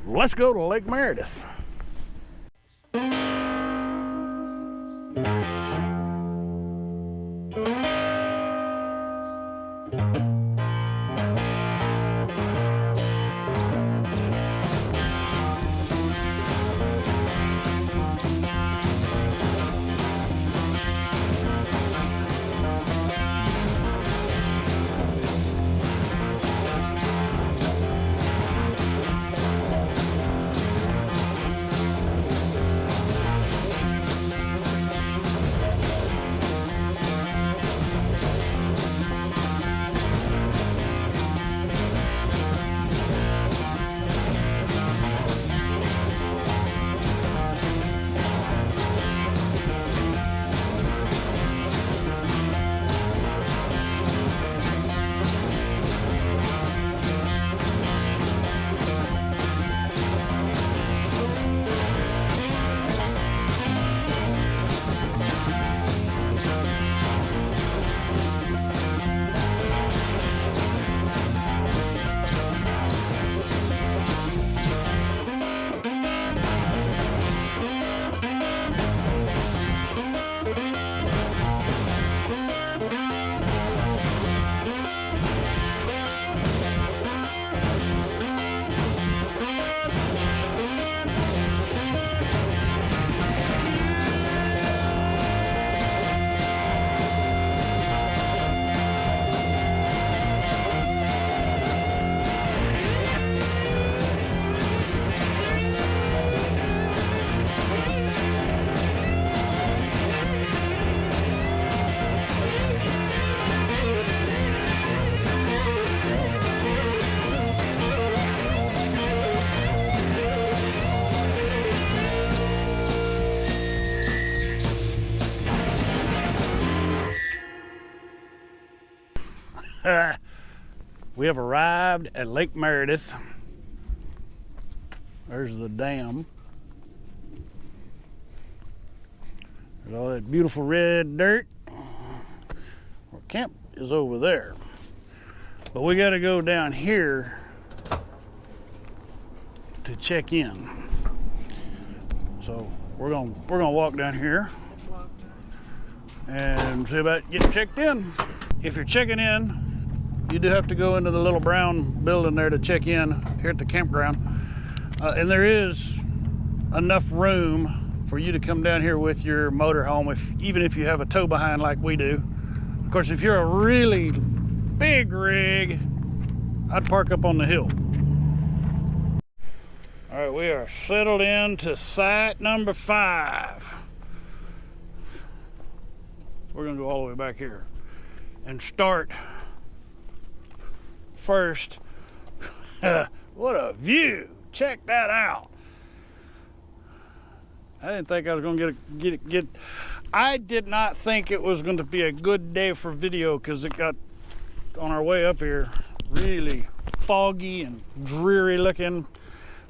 let's go to Lake Meredith. We have arrived at Lake Merideth. There's the dam. There's all that beautiful red dirt. Our camp is over there. But we got to go down here to check in. So we're gonna walk down here and see about getting checked in. If you're checking in, you do have to go into the little brown building there to check in here at the campground. And there is enough room for you to come down here with your motorhome, even if you have a tow behind like we do. Of course, if you're a really big rig, I'd park up on the hill. All right, we are settled in to site number 5. We're gonna go all the way back here and start first. What a view! Check that out. I didn't think I was gonna get. I did not think it was going to be a good day for video because it got, on our way up here, really foggy and dreary looking,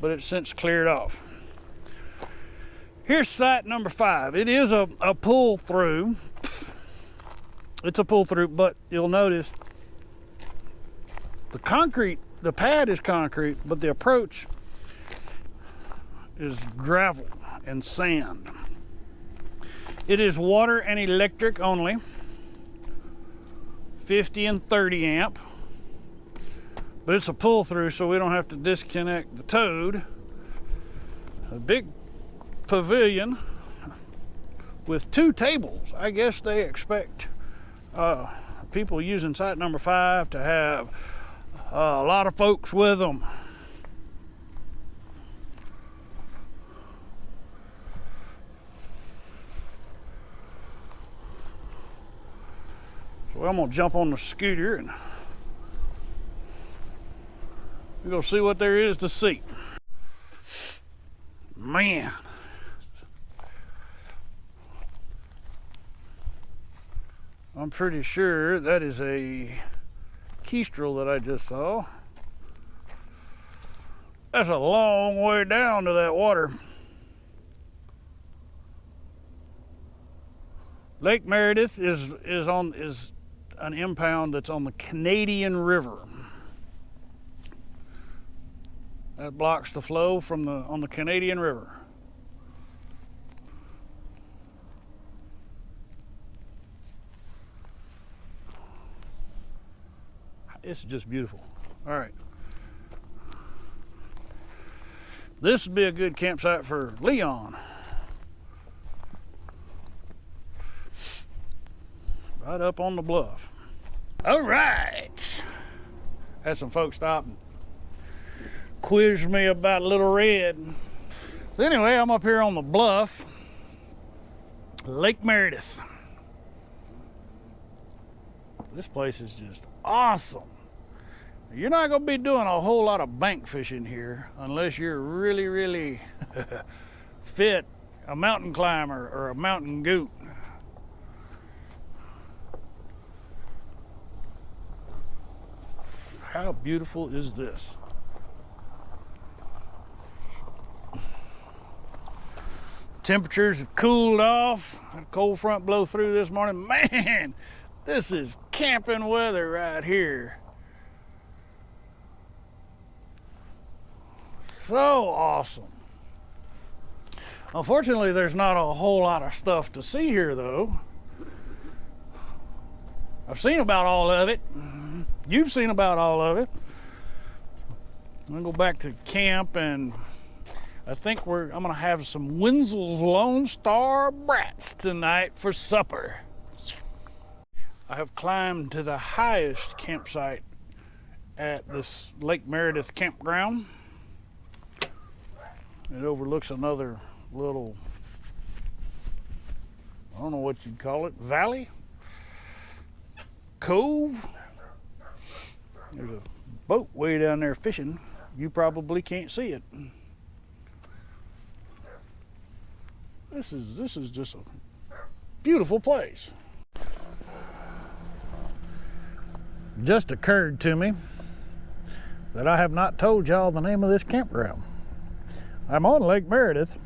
but it's since cleared off. Here's site number 5. It is a pull through. It's a pull through, but you'll notice the pad is concrete, but the approach is gravel and sand. It is water and electric only, 50 and 30 amp, but it's a pull through, so we don't have to disconnect the toad. A big pavilion with 2 tables. I guess they expect people using site number 5 to have a lot of folks with them. So I'm gonna jump on the scooter and we're gonna see what there is to see. Man. I'm pretty sure that is a kestrel that I just saw. That's a long way down to that water. Lake Meredith is an impound that's on the Canadian River. that blocks the flow from on the Canadian River. It's just beautiful. All right. This would be a good campsite for Leon. Right up on the bluff. All right. Had some folks stop and quiz me about Little Red. So anyway, I'm up here on the bluff, Lake Merideth. This place is just awesome. You're not going to be doing a whole lot of bank fishing here unless you're really, really fit, a mountain climber or a mountain goat. How beautiful is this? Temperatures have cooled off. Had a cold front blow through this morning. Man, this is camping weather right here. So awesome. Unfortunately, there's not a whole lot of stuff to see here, though. I've seen about all of it. You've seen about all of it. I'm gonna go back to camp, and I think I'm gonna have some Wenzel's Lone Star Brats tonight for supper. I have climbed to the highest campsite at this Lake Merideth Campground. It overlooks another little, I don't know what you'd call it, valley? Cove? There's a boat way down there fishing. You probably can't see it. This is just a beautiful place. Just occurred to me that I have not told y'all the name of this campground. I'm on Lake Merideth,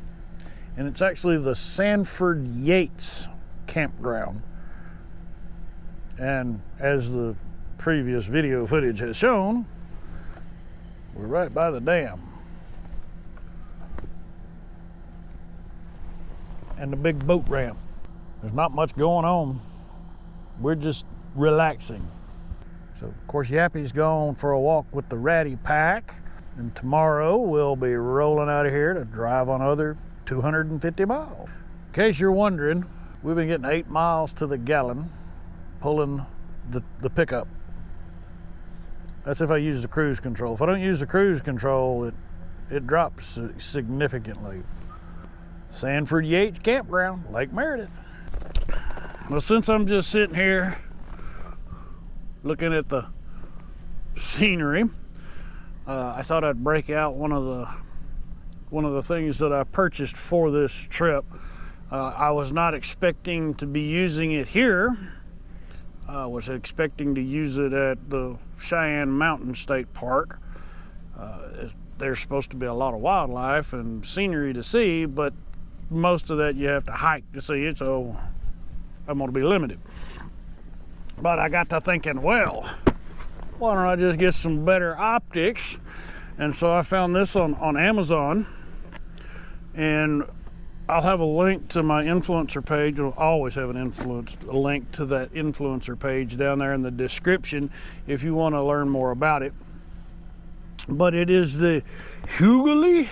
and it's actually the Sanford-Yates Campground. And as the previous video footage has shown, we're right by the dam and the big boat ramp. There's not much going on. We're just relaxing. So of course Yappy's gone for a walk with the Ratty pack, and tomorrow we'll be rolling out of here to drive another 250 miles. In case you're wondering, we've been getting 8 miles to the gallon pulling the pickup. That's if I use the cruise control. If I don't use the cruise control, it drops significantly. Sanford-Yates Campground, Lake Merideth. Well, since I'm just sitting here looking at the scenery, I thought I'd break out one of the things that I purchased for this trip. I was not expecting to be using it here. I was expecting to use it at the Cheyenne Mountain State Park. There's supposed to be a lot of wildlife and scenery to see, but most of that you have to hike to see it, so I'm going to be limited. But I got to thinking, well, why don't I just get some better optics? And so I found this on Amazon, and I'll have a link to my influencer page. I'll always have a link to that influencer page down there in the description if you want to learn more about it. But it is the Huioli,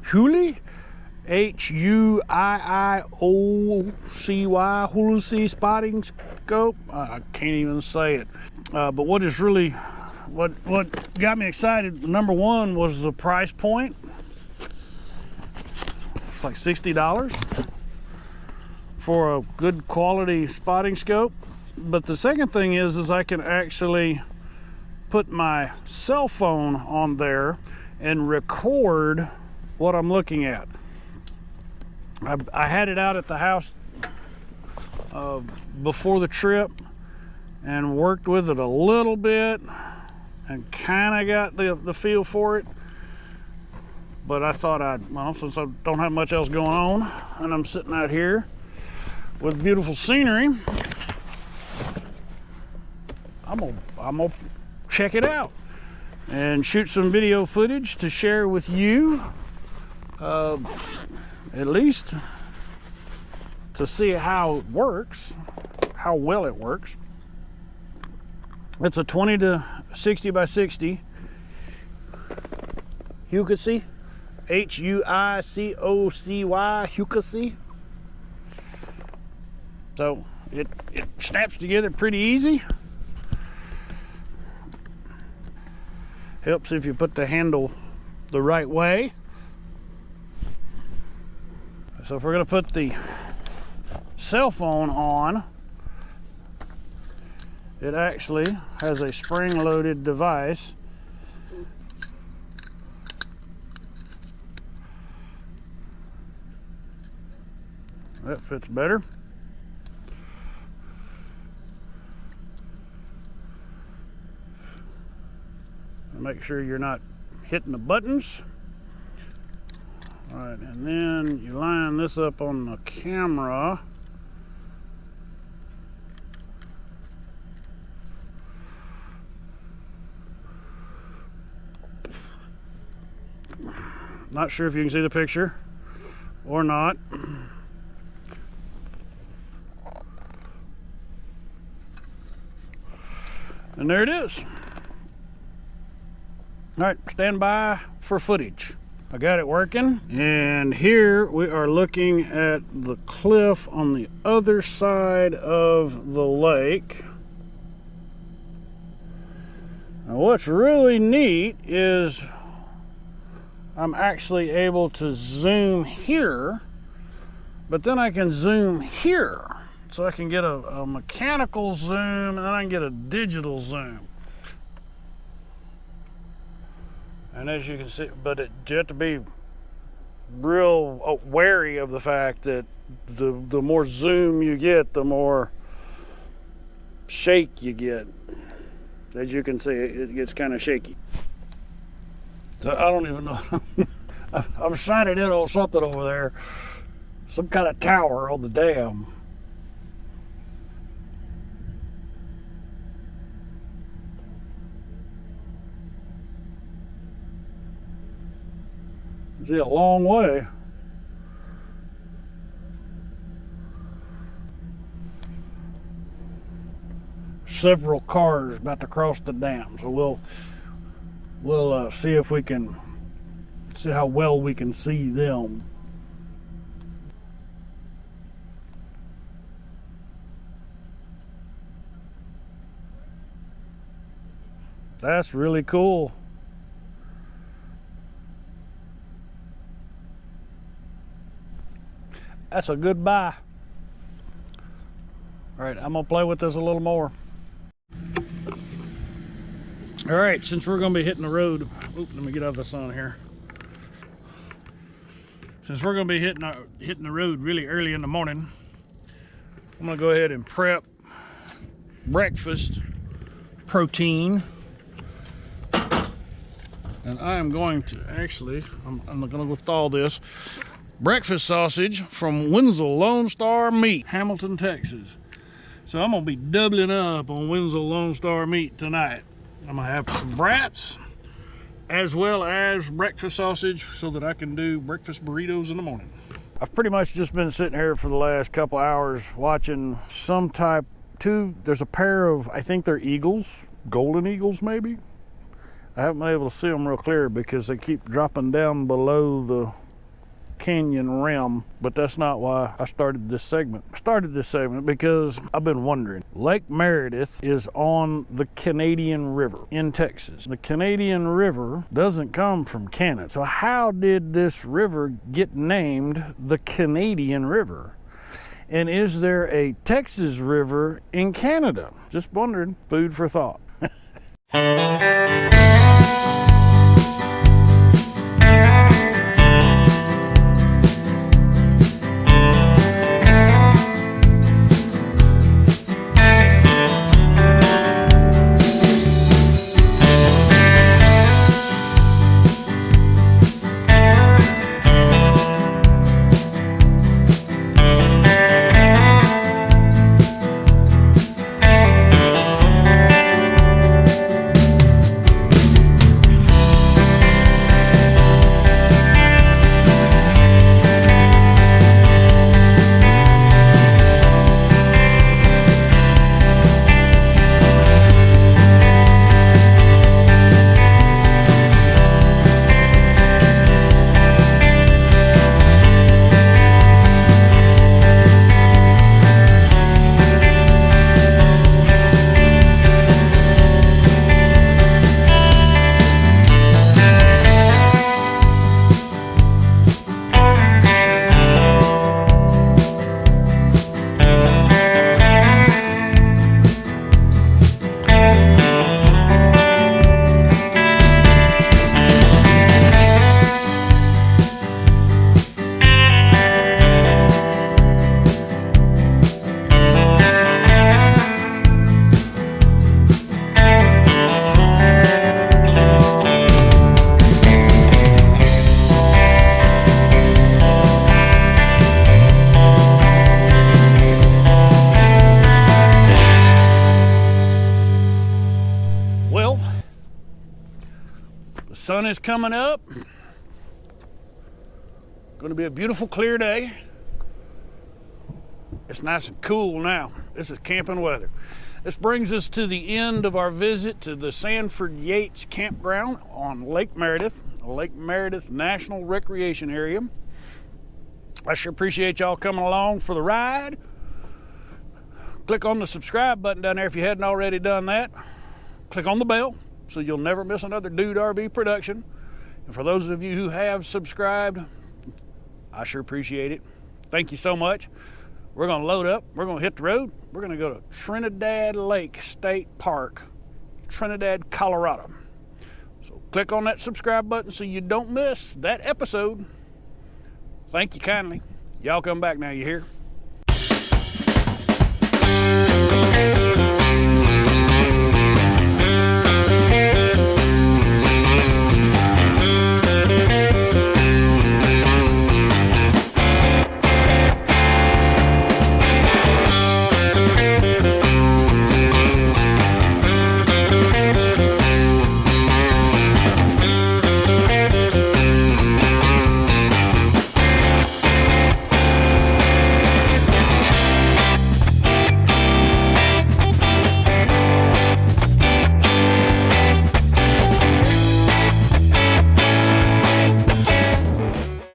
Huioli spotting scope. I can't even say it. But what is really, what got me excited, number one, was the price point. It's like $60 for a good quality spotting scope. But the second thing is I can actually put my cell phone on there and record what I'm looking at. I had it out at the house before the trip and worked with it a little bit and kind of got the feel for it. But I thought since I don't have much else going on and I'm sitting out here with beautiful scenery, I'm gonna check it out. and shoot some video footage to share with you, at least to see how it works, how well it works. It's a 20 to 60 by 60 Huicocy, Huicocy, Huicocy. So it snaps together pretty easy. Helps if you put the handle the right way. So if we're going to put the cell phone on, it actually has a spring-loaded device. That fits better. Make sure you're not hitting the buttons. All right, and then you line this up on the camera. Not sure if you can see the picture or not. And there it is. All right, stand by for footage. I got it working, and here we are looking at the cliff on the other side of the lake. Now what's really neat is I'm actually able to zoom here, but then I can zoom here. So I can get a mechanical zoom, and then I can get a digital zoom. And as you can see, but you have to be real wary of the fact that the more zoom you get, the more shake you get. As you can see, it gets kind of shaky. So I don't even know. I'm shining in on something over there. Some kind of tower on the dam. See a long way. Several cars about to cross the dam, so we'll see if we can see how well we can see them. That's really cool. That's a good buy. All right, I'm gonna play with this a little more. All right, since we're gonna be hitting the road, let me get out of the sun here. Since we're gonna be hitting the road really early in the morning, I'm gonna go ahead and prep breakfast protein. And I am going to actually, I'm gonna go thaw this. Breakfast sausage from Winslow Lone Star Meat, Hamilton, Texas. So I'm gonna be doubling up on Winslow Lone Star Meat tonight. I'm gonna have some brats as well as breakfast sausage so that I can do breakfast burritos in the morning. I've pretty much just been sitting here for the last couple hours watching some type there's a pair of, I think they're eagles, golden eagles maybe. I haven't been able to see them real clear because they keep dropping down below the canyon rim, but that's not why I started this segment. I started this segment because I've been wondering. Lake Merideth is on the Canadian River in Texas. The Canadian River doesn't come from Canada. So how did this river get named the Canadian River? And is there a Texas River in Canada? Just wondering. Food for thought. is coming up. Going to be a beautiful, clear day. It's nice and cool now. This is camping weather. This brings us to the end of our visit to the Sanford-Yates Campground on Lake Merideth, Lake Merideth National Recreation area. I sure appreciate y'all coming along for the ride. Click on the subscribe button down there if you hadn't already done that. Click on the bell so you'll never miss another Dude RV production. And for those of you who have subscribed, I sure appreciate it. Thank you so much. We're going to load up. We're going to hit the road. We're going to go to Trinidad Lake State Park, Trinidad, Colorado. So click on that subscribe button so you don't miss that episode. Thank you kindly. Y'all come back now, you hear?